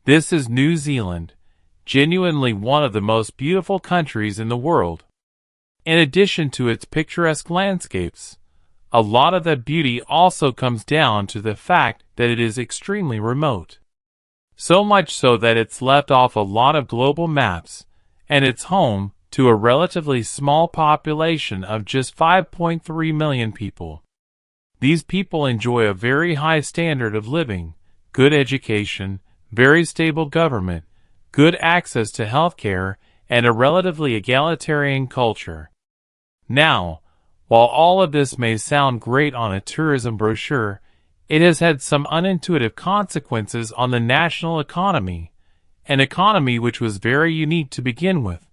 This is New Zealand, genuinely one of the most beautiful countries in the world. In addition to its picturesque landscapes, a lot of that beauty also comes down to the fact that it is extremely remote. So much so that it's left off a lot of global maps, and it's home to a relatively small population of just 5.3 million people. These people enjoy a very high standard of living, good education, very stable government, good access to healthcare, and a relatively egalitarian culture. Now, while all of this may sound great on a tourism brochure, it has had some unintuitive consequences on the national economy, an economy which was very unique to begin with.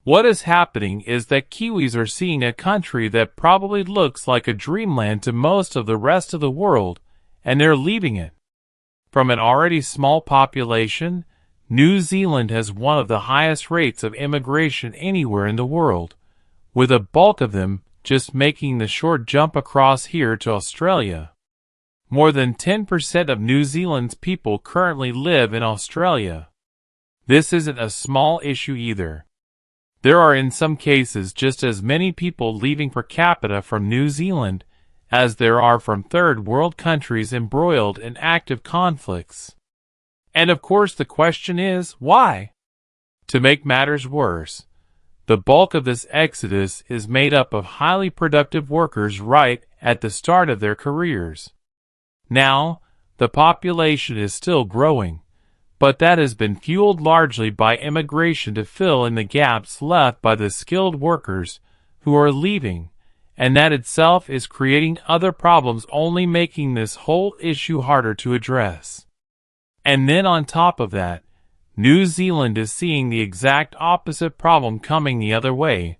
What is happening is that Kiwis are seeing a country that probably looks like a dreamland to most of the rest of the world, and they're leaving it. From an already small population, New Zealand has one of the highest rates of immigration anywhere in the world, with a bulk of them just making the short jump across here to Australia. More than 10% of New Zealand's people currently live in Australia. This isn't a small issue either. There are in some cases just as many people leaving per capita from New Zealand as there are from third world countries embroiled in active conflicts. And of course the question is, why? To make matters worse, the bulk of this exodus is made up of highly productive workers right at the start of their careers. Now, the population is still growing, but that has been fueled largely by immigration to fill in the gaps left by the skilled workers who are leaving, and that itself is creating other problems, only making this whole issue harder to address. And then on top of that, New Zealand is seeing the exact opposite problem coming the other way.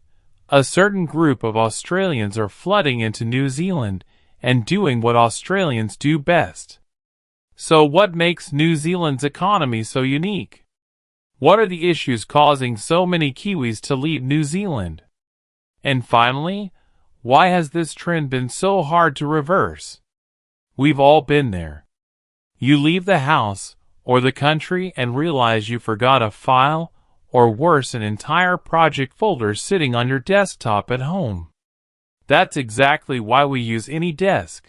A certain group of Australians are flooding into New Zealand and doing what Australians do best. So what makes New Zealand's economy so unique? What are the issues causing so many Kiwis to leave New Zealand? And finally, why has this trend been so hard to reverse? We've all been there. You leave the house or the country and realize you forgot a file, or worse, an entire project folder sitting on your desktop at home. That's exactly why we use AnyDesk.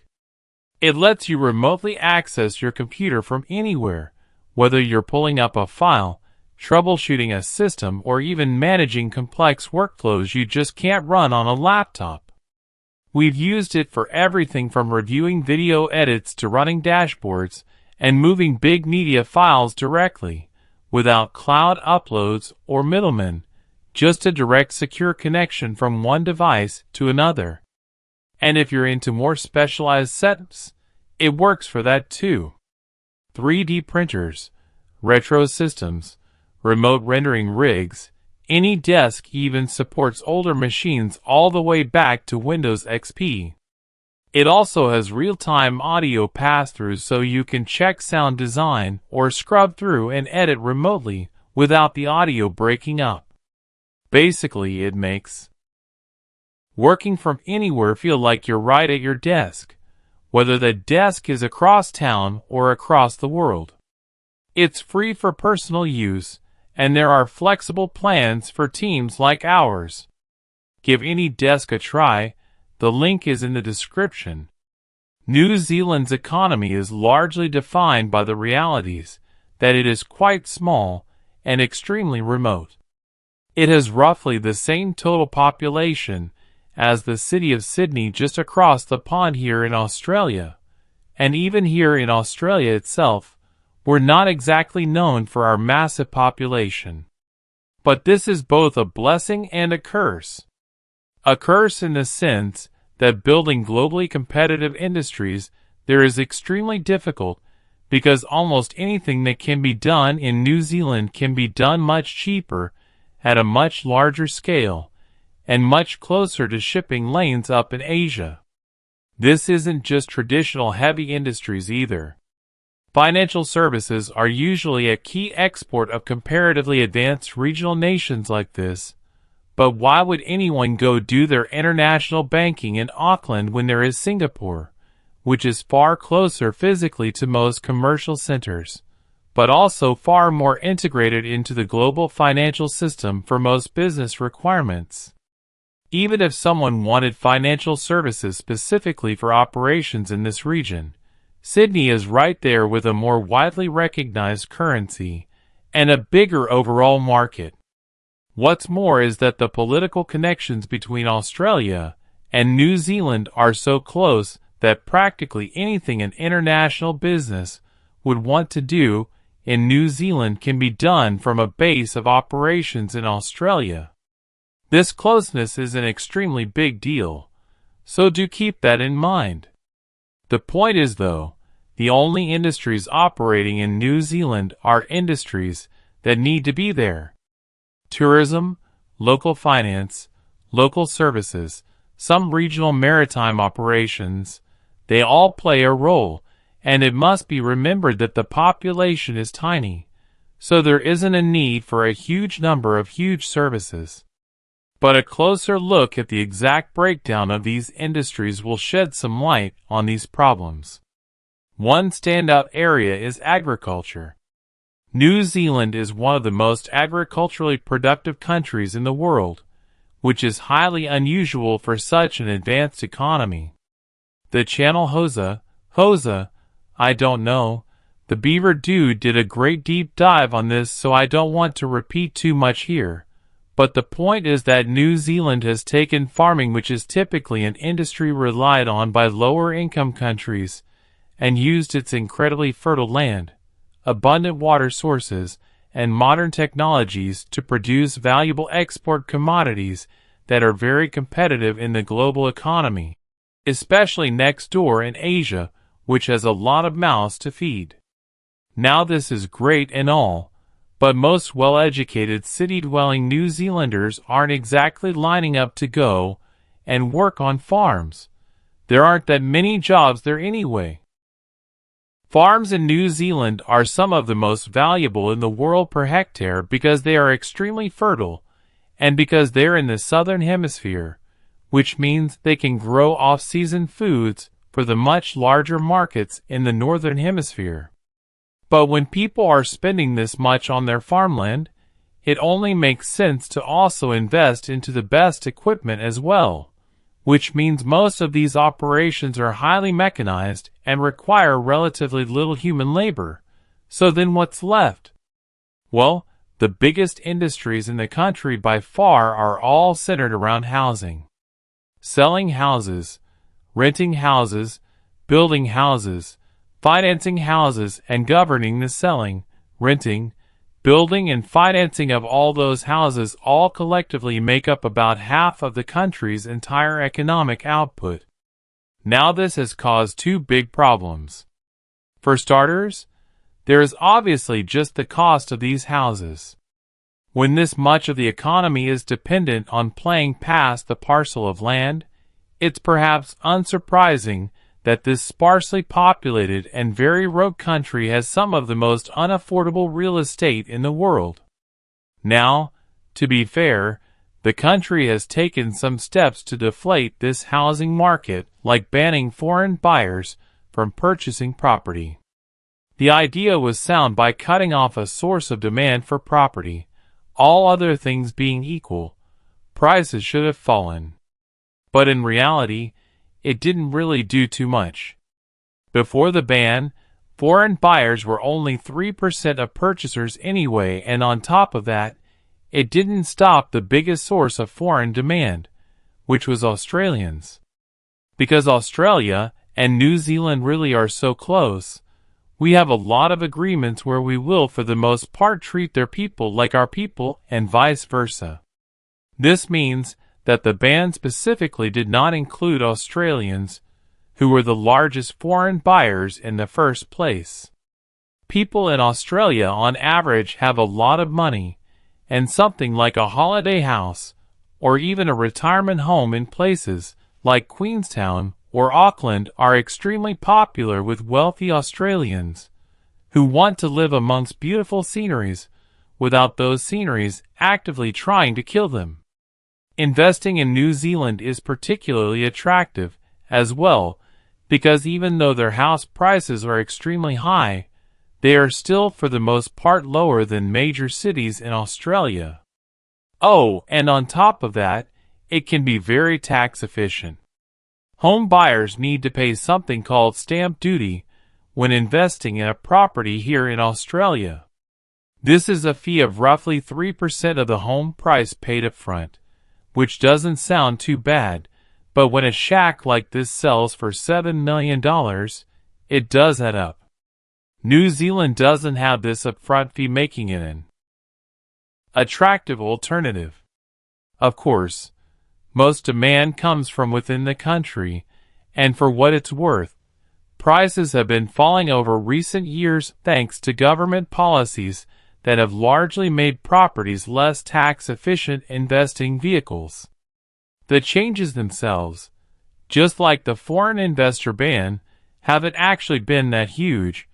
It lets you remotely access your computer from anywhere, whether you're pulling up a file, troubleshooting a system, or even managing complex workflows you just can't run on a laptop. We've used it for everything from reviewing video edits to running dashboards and moving big media files directly, without cloud uploads or middlemen, just a direct secure connection from one device to another. And if you're into more specialized setups, it works for that too. 3D printers, retro systems, remote rendering rigs, AnyDesk even supports older machines all the way back to Windows XP. It also has real-time audio pass-throughs so you can check sound design or scrub through and edit remotely without the audio breaking up. Basically, it makes working from anywhere feel like you're right at your desk, whether the desk is across town or across the world. It's free for personal use, and there are flexible plans for teams like ours. Give AnyDesk a try. The link is in the description. New Zealand's economy is largely defined by the realities that it is quite small and extremely remote. It has roughly the same total population as the city of Sydney just across the pond here in Australia. And even here in Australia itself, we're not exactly known for our massive population. But this is both a blessing and a curse. A curse in the sense that building globally competitive industries there is extremely difficult, because almost anything that can be done in New Zealand can be done much cheaper, at a much larger scale, and much closer to shipping lanes up in Asia. This isn't just traditional heavy industries either. Financial services are usually a key export of comparatively advanced regional nations like this. But why would anyone go do their international banking in Auckland when there is Singapore, which is far closer physically to most commercial centers, but also far more integrated into the global financial system for most business requirements. Even if someone wanted financial services specifically for operations in this region, Sydney is right there with a more widely recognized currency and a bigger overall market. What's more is that the political connections between Australia and New Zealand are so close that practically anything an international business would want to do in New Zealand can be done from a base of operations in Australia. This closeness is an extremely big deal, so do keep that in mind. The point is, though, the only industries operating in New Zealand are industries that need to be there. Tourism, local finance, local services, some regional maritime operations, they all play a role, and it must be remembered that the population is tiny, so there isn't a need for a huge number of huge services. But a closer look at the exact breakdown of these industries will shed some light on these problems. One standout area is agriculture. New Zealand is one of the most agriculturally productive countries in the world, which is highly unusual for such an advanced economy. The channel Hosa, I don't know, the Beaver Dude did a great deep dive on this, so I don't want to repeat too much here. But the point is that New Zealand has taken farming, which is typically an industry relied on by lower income countries, and used its incredibly fertile land, abundant water sources, and modern technologies to produce valuable export commodities that are very competitive in the global economy, especially next door in Asia, which has a lot of mouths to feed. Now this is great and all, but most well-educated city-dwelling New Zealanders aren't exactly lining up to go and work on farms. There aren't that many jobs there anyway. Farms in New Zealand are some of the most valuable in the world per hectare because they are extremely fertile, and because they're in the southern hemisphere, which means they can grow off-season foods for the much larger markets in the northern hemisphere. But when people are spending this much on their farmland, it only makes sense to also invest into the best equipment as well, which means most of these operations are highly mechanized and require relatively little human labor. So then what's left? Well, the biggest industries in the country by far are all centered around housing. Selling houses, renting houses, building houses, financing houses, and governing the selling, renting, building, and financing of all those houses all collectively make up about half of the country's entire economic output. Now this has caused two big problems. For starters, there is obviously just the cost of these houses. When this much of the economy is dependent on playing past the parcel of land, it's perhaps unsurprising that this sparsely populated and very rogue country has some of the most unaffordable real estate in the world. Now, to be fair, the country has taken some steps to deflate this housing market, like banning foreign buyers from purchasing property. The idea was sound by cutting off a source of demand for property. All other things being equal, prices should have fallen. But in reality, it didn't really do too much. Before the ban, foreign buyers were only 3% of purchasers anyway, and on top of that, it didn't stop the biggest source of foreign demand, which was Australians. Because Australia and New Zealand really are so close, we have a lot of agreements where we will for the most part treat their people like our people and vice versa. This means that the ban specifically did not include Australians, who were the largest foreign buyers in the first place. People in Australia on average have a lot of money, and something like a holiday house, or even a retirement home in places like Queenstown or Auckland are extremely popular with wealthy Australians, who want to live amongst beautiful sceneries, without those sceneries actively trying to kill them. Investing in New Zealand is particularly attractive, as well, because even though their house prices are extremely high, they are still for the most part lower than major cities in Australia. Oh, and on top of that, it can be very tax efficient. Home buyers need to pay something called stamp duty when investing in a property here in Australia. This is a fee of roughly 3% of the home price paid up front, which doesn't sound too bad, but when a shack like this sells for $7 million, it does add up. New Zealand doesn't have this upfront fee, making it an attractive alternative. Of course, most demand comes from within the country, and for what it's worth, prices have been falling over recent years thanks to government policies that have largely made properties less tax-efficient investing vehicles. The changes themselves, just like the foreign investor ban, haven't actually been that huge,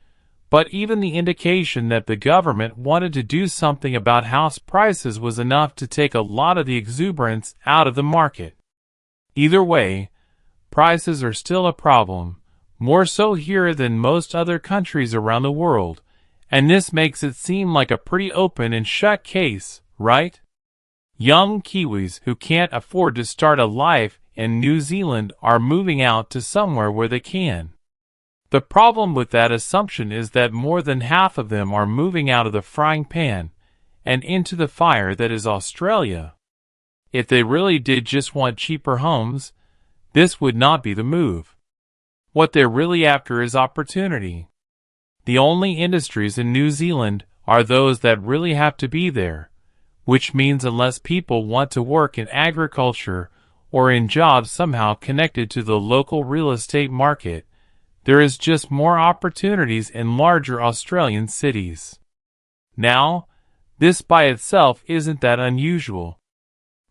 but even the indication that the government wanted to do something about house prices was enough to take a lot of the exuberance out of the market. Either way, prices are still a problem, more so here than most other countries around the world, and this makes it seem like a pretty open and shut case, right? Young Kiwis who can't afford to start a life in New Zealand are moving out to somewhere where they can. The problem with that assumption is that more than half of them are moving out of the frying pan and into the fire that is Australia. If they really did just want cheaper homes, this would not be the move. What they're really after is opportunity. The only industries in New Zealand are those that really have to be there, which means unless people want to work in agriculture or in jobs somehow connected to the local real estate market, there is just more opportunities in larger Australian cities. Now, this by itself isn't that unusual.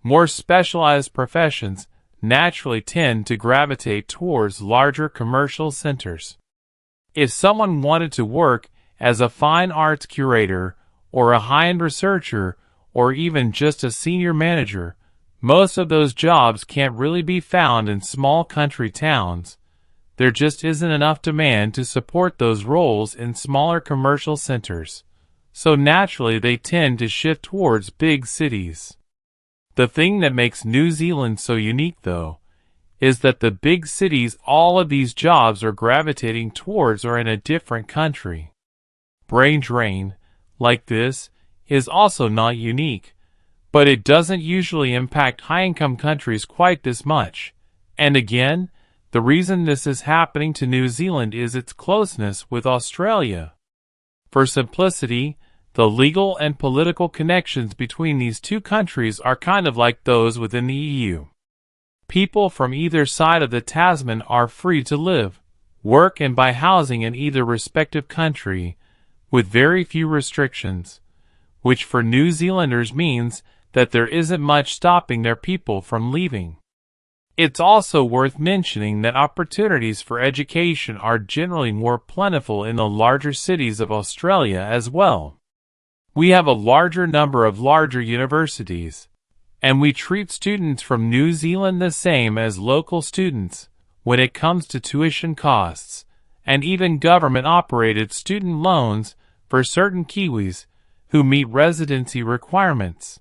More specialized professions naturally tend to gravitate towards larger commercial centers. If someone wanted to work as a fine arts curator or a high-end researcher or even just a senior manager, most of those jobs can't really be found in small country towns. There just isn't enough demand to support those roles in smaller commercial centers, so naturally they tend to shift towards big cities. The thing that makes New Zealand so unique, though, is that the big cities all of these jobs are gravitating towards are in a different country. Brain drain, like this, is also not unique, but it doesn't usually impact high-income countries quite this much. And again, the reason this is happening to New Zealand is its closeness with Australia. For simplicity, the legal and political connections between these two countries are kind of like those within the EU. People from either side of the Tasman are free to live, work and buy housing in either respective country, with very few restrictions, which for New Zealanders means that there isn't much stopping their people from leaving. It's also worth mentioning that opportunities for education are generally more plentiful in the larger cities of Australia as well. We have a larger number of larger universities, and we treat students from New Zealand the same as local students when it comes to tuition costs, and even government-operated student loans for certain Kiwis who meet residency requirements.